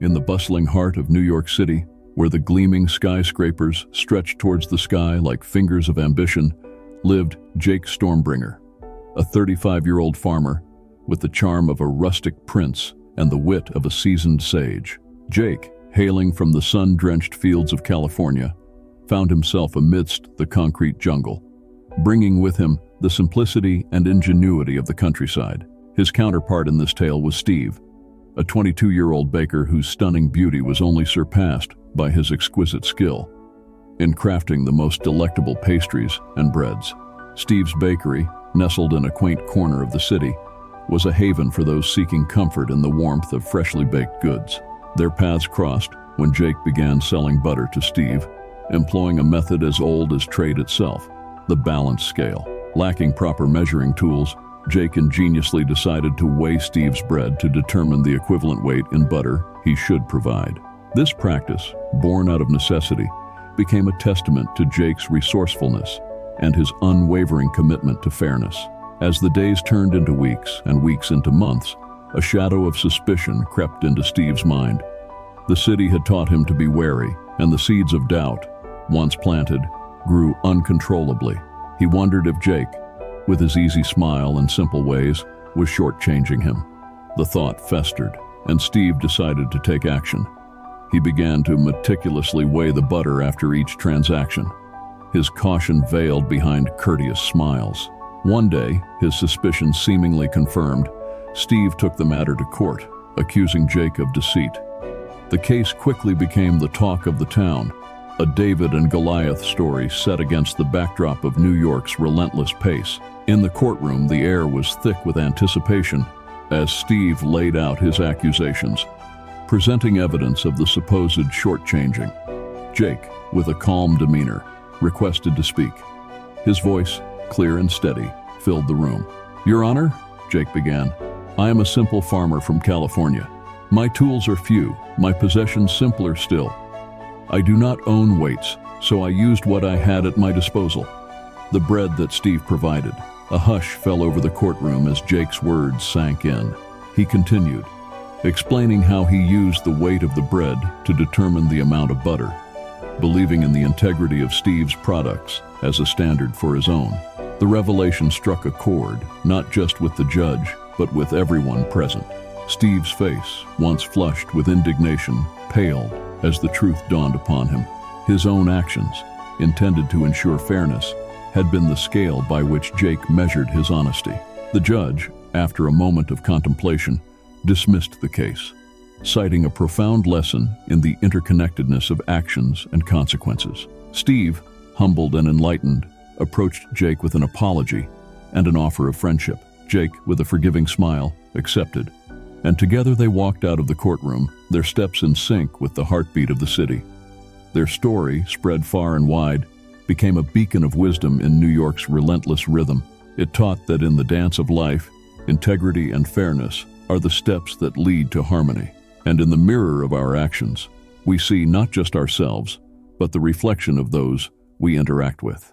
In the bustling heart of New York City, where the gleaming skyscrapers stretched towards the sky like fingers of ambition, lived Jake Stormbringer, a 35-year-old farmer with the charm of a rustic prince and the wit of a seasoned sage. Jake, hailing from the sun-drenched fields of California, found himself amidst the concrete jungle, bringing with him the simplicity and ingenuity of the countryside. His counterpart in this tale was Steve, a 22-year-old baker whose stunning beauty was only surpassed by his exquisite skill in crafting the most delectable pastries and breads. Steve's bakery, nestled in a quaint corner of the city, was a haven for those seeking comfort in the warmth of freshly baked goods. Their paths crossed when Jake began selling butter to Steve, employing a method as old as trade itself, the balance scale. Lacking proper measuring tools, Jake ingeniously decided to weigh Steve's bread to determine the equivalent weight in butter he should provide. This practice, born out of necessity, became a testament to Jake's resourcefulness and his unwavering commitment to fairness. As the days turned into weeks and weeks into months, a shadow of suspicion crept into Steve's mind. The city had taught him to be wary, and the seeds of doubt, once planted, grew uncontrollably. He wondered if Jake, with his easy smile and simple ways, was shortchanging him. The thought festered, and Steve decided to take action. He began to meticulously weigh the butter after each transaction, his caution veiled behind courteous smiles. One day, his suspicions seemingly confirmed, Steve took the matter to court, accusing Jake of deceit. The case quickly became the talk of the town, a David and Goliath story set against the backdrop of New York's relentless pace. In the courtroom, the air was thick with anticipation as Steve laid out his accusations, presenting evidence of the supposed shortchanging. Jake, with a calm demeanor, requested to speak. His voice, clear and steady, filled the room. "Your Honor," Jake began, "I am a simple farmer from California. My tools are few, my possessions simpler still. I do not own weights, so I used what I had at my disposal, the bread that Steve provided." A hush fell over the courtroom as Jake's words sank in. He continued, explaining how he used the weight of the bread to determine the amount of butter, believing in the integrity of Steve's products as a standard for his own. The revelation struck a chord, not just with the judge, but with everyone present. Steve's face, once flushed with indignation, paled as the truth dawned upon him. His own actions, intended to ensure fairness, had been the scale by which Jake measured his honesty. The judge, after a moment of contemplation, dismissed the case, citing a profound lesson in the interconnectedness of actions and consequences. Steve, humbled and enlightened, approached Jake with an apology and an offer of friendship. Jake, with a forgiving smile, accepted, and together they walked out of the courtroom, their steps in sync with the heartbeat of the city. Their story, spread far and wide, became a beacon of wisdom in New York's relentless rhythm. It taught that in the dance of life, integrity and fairness are the steps that lead to harmony. And in the mirror of our actions, we see not just ourselves, but the reflection of those we interact with.